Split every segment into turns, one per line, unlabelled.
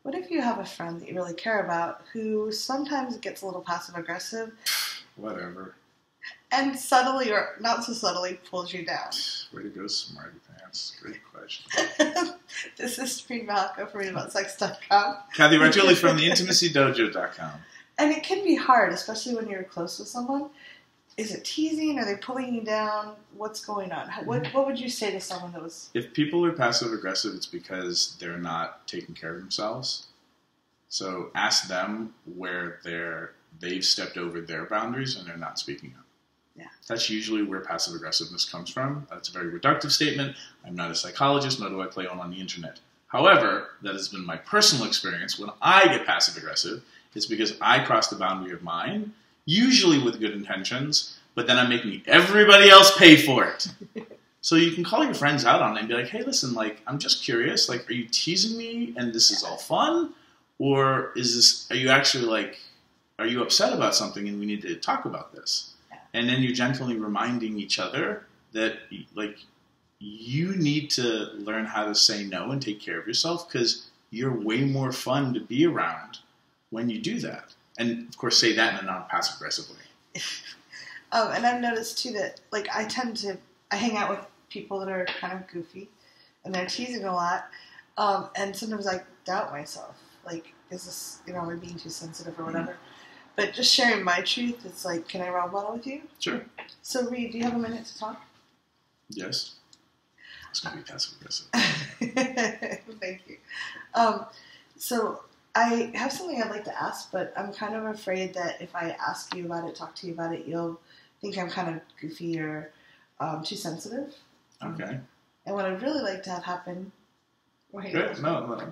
What if you have a friend that you really care about who sometimes gets a little passive-aggressive?
Whatever.
And subtly, or not so subtly, pulls you down.
Way to go, Smarty Pants. Great question.
This is Reid for readaboutsex.com.
Cathy from the intimacydojo.com.
And it can be hard, especially when you're close with someone. Is it teasing? Are they pulling you down? What's going on? What would you say to someone that was...
If people are passive-aggressive, it's because they're not taking care of themselves. So ask them where they've stepped over their boundaries and they're not speaking up.
Yeah.
That's usually where passive-aggressiveness comes from. That's a very reductive statement. I'm not a psychologist, nor do I play on the internet. However, that has been my personal experience. When I get passive-aggressive, it's because I crossed a boundary of mine, usually with good intentions, but then I'm making everybody else pay for it. So you can call your friends out on it and be like, hey, listen, like, I'm just curious. Like, are you teasing me and this is all fun? Or are you actually like, are you upset about something and we need to talk about this? And then you're gently reminding each other that, like, you need to learn how to say no and take care of yourself because you're way more fun to be around when you do that. And, of course, say that in a non-passive-aggressive way.
And I've noticed, too, that, like, I hang out with people that are kind of goofy, and they're teasing a lot, and sometimes I doubt myself. Like, is this, am I being too sensitive or whatever? But just sharing my truth, it's like, can I role model with you?
Sure.
So, Reid, do you have a minute to talk?
Yes. It's going to be passive-aggressive.
Thank you. So, I have something I'd like to ask, but I'm kind of afraid that if I ask you about it, talk to you about it, you'll think I'm kind of goofy or too sensitive.
Okay.
And what I'd really like to have happen...
Good. No.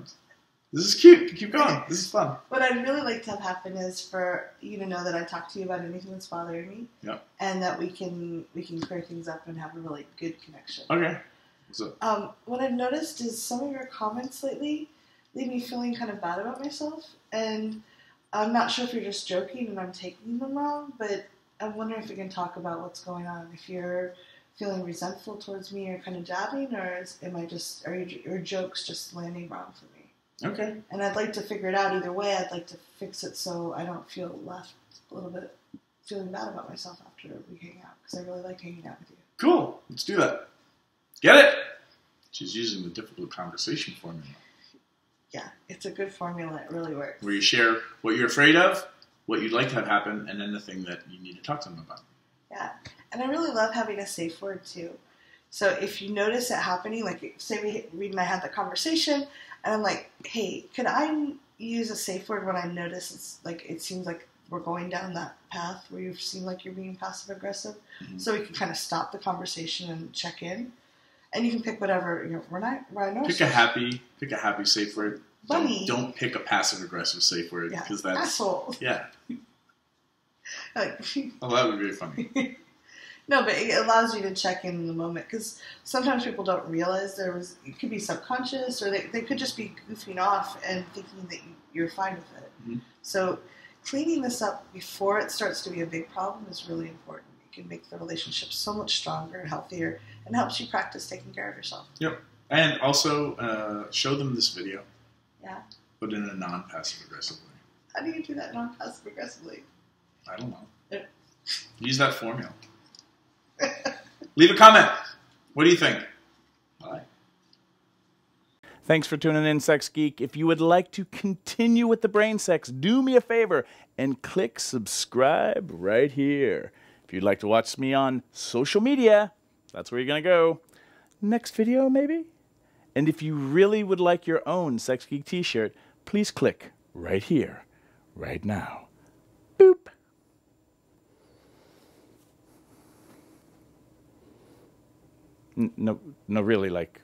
This is cute. Keep going. This is fun.
What I'd really like to have happen is for you to know that I talk to you about anything that's bothering me.
Yep.
And that we can clear things up and have a really good connection.
Okay. What's up?
What I've noticed is some of your comments lately leave me feeling kind of bad about myself. And I'm not sure if you're just joking and I'm taking them wrong, but I'm wondering if we can talk about what's going on. If you're feeling resentful towards me or kind of jabbing, or are your jokes just landing wrong for me?
Okay.
And I'd like to figure it out either way. I'd like to fix it so I don't feel left a little bit feeling bad about myself after we hang out, because I really like hanging out with you.
Cool. Let's do that. Get it? She's using the difficult conversation formula.
Yeah, it's a good formula. It really works.
Where you share what you're afraid of, what you'd like to have happen, and then the thing that you need to talk to them about.
Yeah, and I really love having a safe word, too. So if you notice it happening, like, say Reid and I had the conversation, and I'm like, hey, could I use a safe word when I notice it seems like we're going down that path where you seem like you're being passive-aggressive? Mm-hmm. So we can kind of stop the conversation and check in. And you can pick whatever,
Pick a happy safe word.
Bunny.
Don't pick a passive-aggressive safe word, because that's...
asshole.
Yeah.
Like,
oh, that would be funny.
No, but it allows you to check in the moment, because sometimes people don't realize it could be subconscious, or they could just be goofing off and thinking that you're fine with it. Mm-hmm. So cleaning this up before it starts to be a big problem is really important. It can make the relationship so much stronger and healthier, and helps you practice taking care of yourself. Yep.
And also show them this video.
Yeah.
But in a non-passive-aggressive way.
How do you do that non-passive-aggressively?
I don't know.
Yeah.
Use that formula. Leave a comment. What do you think? Bye.
Thanks for tuning in, Sex Geek. If you would like to continue with the brain sex, do me a favor and click subscribe right here. If you'd like to watch me on social media, that's where you're going to go. Next video, maybe? And if you really would like your own Sex Geek t-shirt, please click right here, right now. Boop. No, really, like...